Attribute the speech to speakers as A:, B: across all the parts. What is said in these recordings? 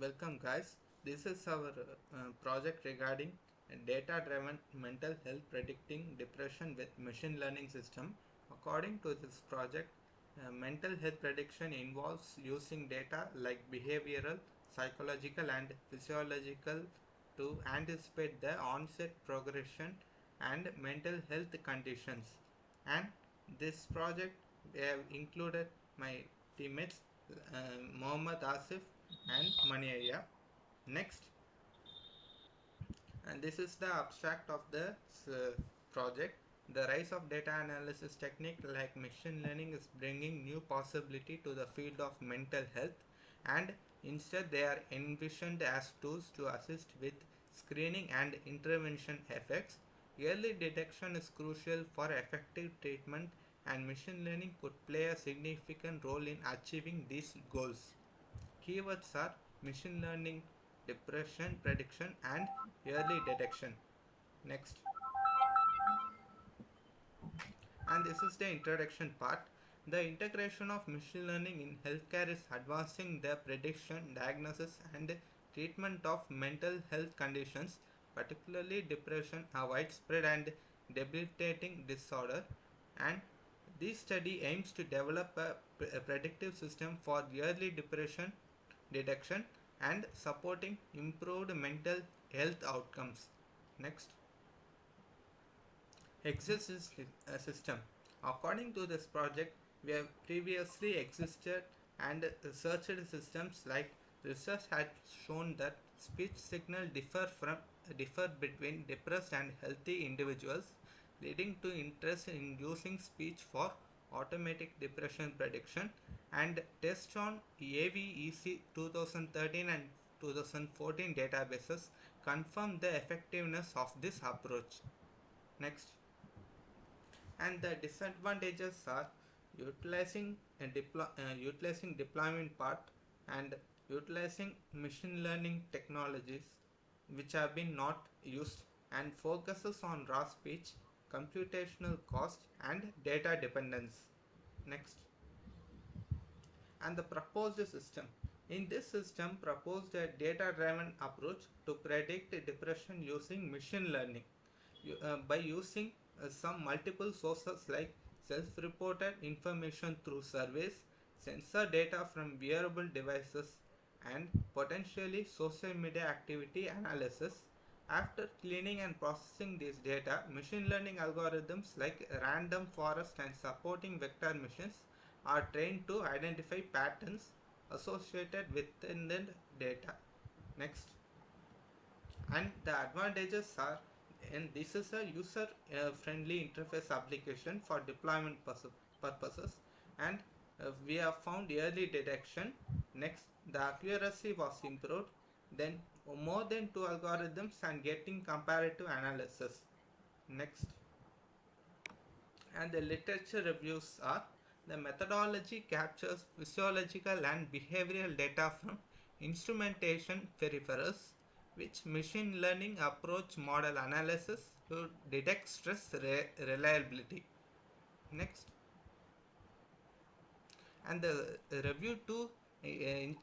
A: Welcome guys. This is our project regarding data-driven mental health predicting depression with machine learning system. According to this project, mental health prediction involves using data like behavioral, psychological and physiological to anticipate the onset, progression and mental health conditions. And this project we have included my teammates Mohamed Hasif and Ayya. Next, and this is the abstract of the project. The rise of data analysis technique like machine learning is bringing new possibility to the field of mental health, and instead they are envisioned as tools to assist with screening and intervention effects. Early detection is crucial for effective treatment, and machine learning could play a significant role in achieving these goals. Keywords are machine learning, depression prediction, and early detection. Next, and this is the introduction part. The integration of machine learning in healthcare is advancing the prediction, diagnosis, and treatment of mental health conditions, particularly depression, a widespread and debilitating disorder. And this study aims to develop a predictive system for early depression detection and supporting improved mental health outcomes. Next, exists system. According to this project, we have previously existed and searched systems like research had shown that speech signal differ between depressed and healthy individuals, leading to interest in using speech for automatic depression prediction, and tests on AVEC 2013 and 2014 databases confirm the effectiveness of this approach. Next, and the disadvantages are utilizing deployment part and utilizing machine learning technologies which have been not used, and focuses on raw speech, computational cost and data dependence. Next, and the proposed system. In this system proposed a data driven approach to predict depression using machine learning by using some multiple sources like self-reported information through surveys, sensor data from wearable devices, and potentially social media activity analysis. After cleaning and processing this data, machine learning algorithms like random forest and supporting vector machines are trained to identify patterns associated within the data. Next, and the advantages are, and this is a user friendly interface application for deployment purposes, and we have found early detection. Next, the accuracy was improved, then more than two algorithms and getting comparative analysis. Next, and the literature reviews are, the methodology captures physiological and behavioral data from instrumentation peripherals, which machine learning approach model analysis to detect stress reliability. Next, and the review 2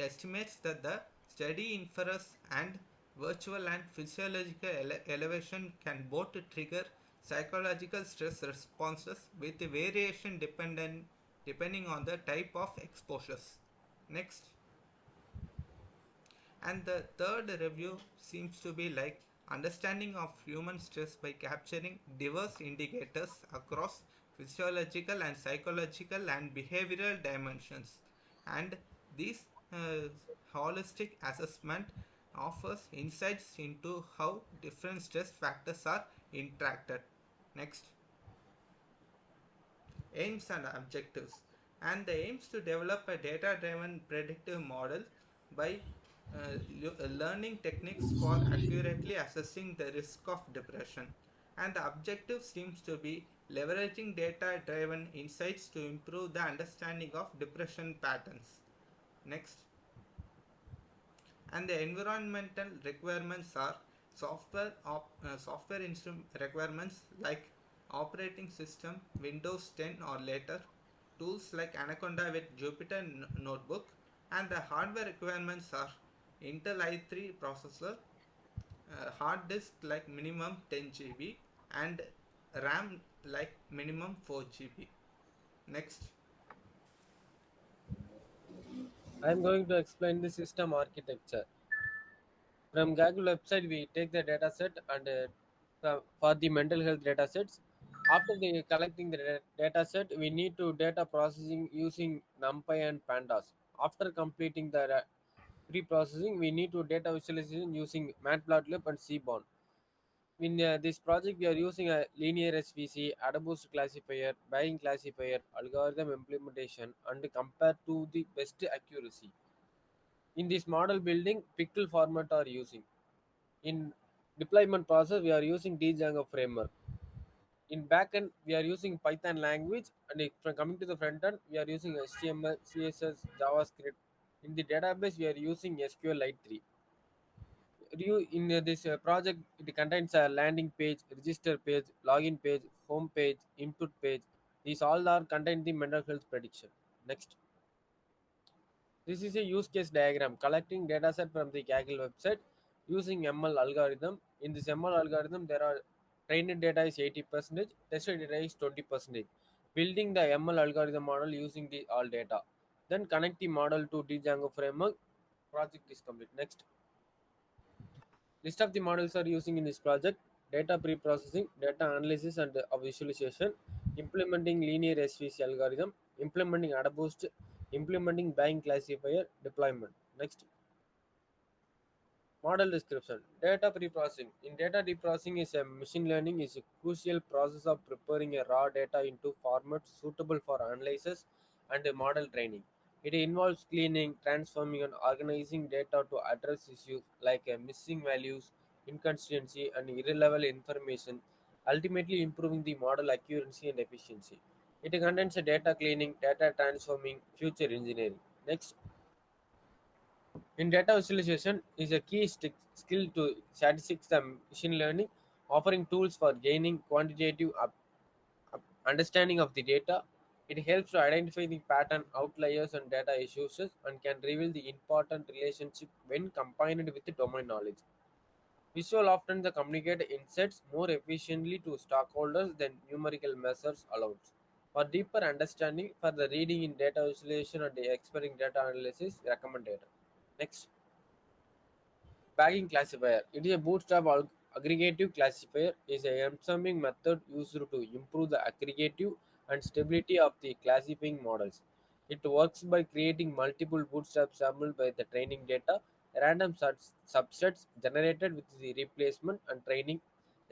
A: estimates that the study infers and virtual and physiological elevation can both trigger psychological stress responses with variation depending on the type of exposures. Next, and the third review seems to be like understanding of human stress by capturing diverse indicators across physiological and psychological and behavioral dimensions, and this uh, holistic assessment offers insights into how different stress factors are interacted. Next, aims and objectives. And the aims to develop a data driven predictive model by learning techniques for accurately assessing the risk of depression. And the objective seems to be leveraging data driven insights to improve the understanding of depression patterns. Next, and the environmental requirements are software requirements like operating system Windows 10 or later, tools like Anaconda with Jupyter notebook, and the hardware requirements are Intel i3 processor, hard disk like minimum 10 GB, and RAM like minimum 4 GB. Next.
B: I am going to explain the system architecture. From Google website, we take the data set and for the mental health data sets. After the collecting the data set, we need to data processing using NumPy and Pandas. After completing the pre-processing, we need to data visualization using Matplotlib and Seaborn. In this project, we are using a linear SVC, AdaBoost classifier, Bayesian classifier, algorithm implementation, and compared to the best accuracy. In this model building, pickle format are using. In deployment process, we are using Django framework. In backend, we are using Python language, and if from coming to the front end, we are using HTML, CSS, JavaScript. In the database, we are using SQLite 3. In this project, it contains a landing page, register page, login page, home page, input page. These all are contained in the mental health prediction. Next. This is a use case diagram collecting dataset from the Kaggle website using ML algorithm. In this ML algorithm, there are trained data is 80%, tested data is 20%. Building the ML algorithm model using the all data. Then connect the model to Django framework. Project is complete. Next. List of the models are using in this project: data pre-processing, data analysis and visualization, implementing linear SVC algorithm, implementing AdaBoost, implementing Bayesian classifier, deployment. Next, model description. Data pre-processing. In data pre-processing is a machine learning is a crucial process of preparing a raw data into formats suitable for analysis and model training. It involves cleaning, transforming, and organizing data to address issues like missing values, inconsistency, and irrelevant information, ultimately improving the model accuracy and efficiency. It contains a data cleaning, data transforming, future engineering. Next, in data visualization is a key skill to statistics and machine learning, offering tools for gaining quantitative understanding of the data. It helps to identify the pattern, outliers, and data issues and can reveal the important relationship when combined with the domain knowledge. Visual often the communicate insights more efficiently to stockholders than numerical measures alone. For deeper understanding, for the reading in data visualization and the exploring data analysis recommended. Next. Bagging classifier. It is a bootstrap aggregative classifier is a ensemble method used to improve the aggregative and stability of the classifying models. It works by creating multiple bootstrap samples by the training data, random subsets generated with the replacement and training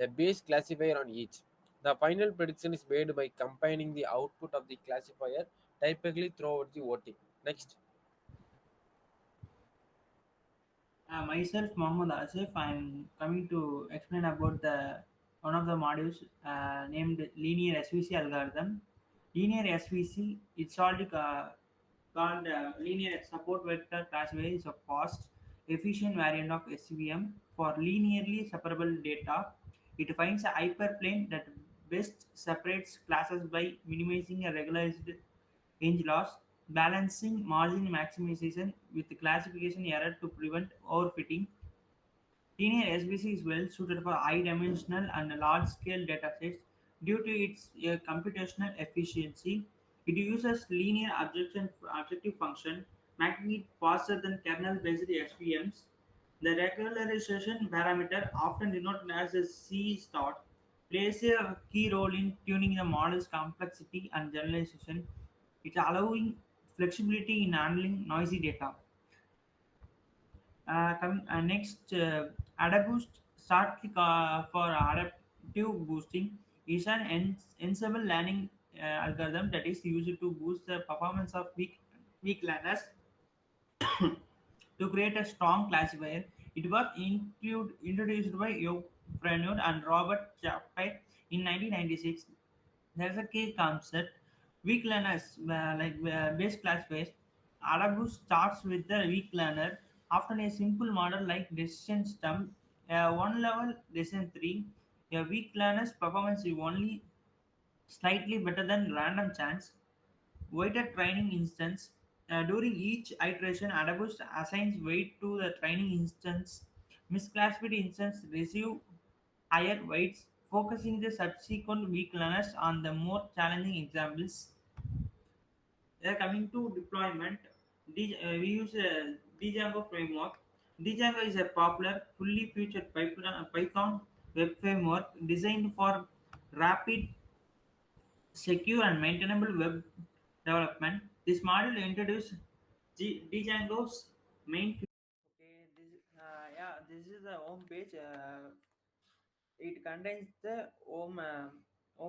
B: a base classifier on each. The final prediction is made by combining the output of the classifier typically throughout the voting. Next.
C: Myself, Mohamed Hasif, I'm coming to explain about the one of the modules named linear SVC algorithm. Linear SVC, it's called linear support vector classifier, is a fast, efficient variant of SVM for linearly separable data. It finds a hyperplane that best separates classes by minimizing a regularized range loss, balancing margin maximization with classification error to prevent overfitting. Linear SBC is well suited for high-dimensional and large-scale datasets due to its computational efficiency. It uses linear objective function, making it faster than kernel-based SVMs. The regularization parameter, often denoted as a C star, plays a key role in tuning the model's complexity and generalization. It's allowing flexibility in handling noisy data. Next, AdaBoost start for adaptive boosting is an ensemble learning algorithm that is used to boost the performance of weak learners to create a strong classifier. It was introduced by Joe Freneur and Robert Chappell in 1996. There's a key concept. Weak learners, base classifiers, Adabus starts with the weak learner. Often a simple model like decision stem, one level decision tree, a weak learner's performance is only slightly better than random chance. Weighted training instance. During each iteration, database assigns weight to the training instance. Misclassified instance receive higher weights, focusing the subsequent weak learners on the more challenging examples. Coming to deployment, we use a Django framework. Django is a popular, fully featured Python web framework designed for rapid, secure, and maintainable web development. This module introduces Django's main feature. Okay, this is the home page. It contains the home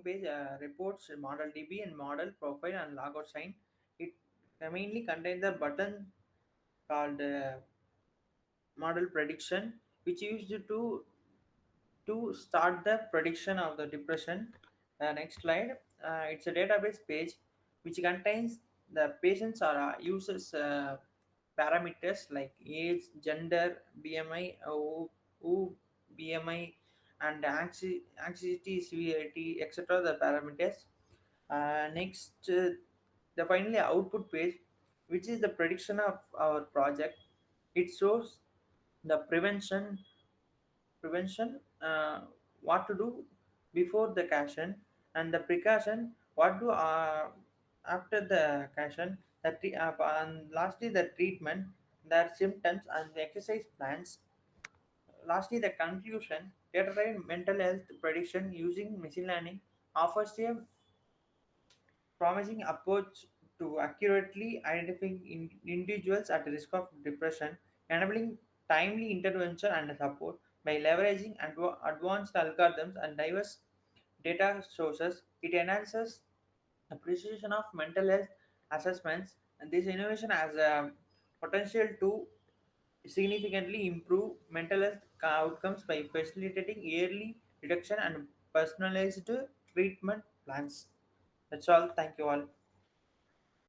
C: page reports, model DB, and model profile and logout sign. It mainly contains the button called model prediction, which used to start the prediction of the depression. Next slide. It's a database page which contains the patients or users parameters like age, gender, BMI, BMI, and anxiety, severity, etc. The parameters. Next, the finally output page, which is the prediction of our project. It shows the prevention, what to do before the caution, and the precaution, what do after the caution, and lastly the treatment, their symptoms and the exercise plans. Lastly, the conclusion, data-driven mental health prediction using machine learning offers a promising approach to accurately identifying individuals at risk of depression, enabling timely intervention and support by leveraging advanced algorithms and diverse data sources. It enhances the precision of mental health assessments, and this innovation has a potential to significantly improve mental health outcomes by facilitating early detection and personalized treatment plans. That's all. Thank you all.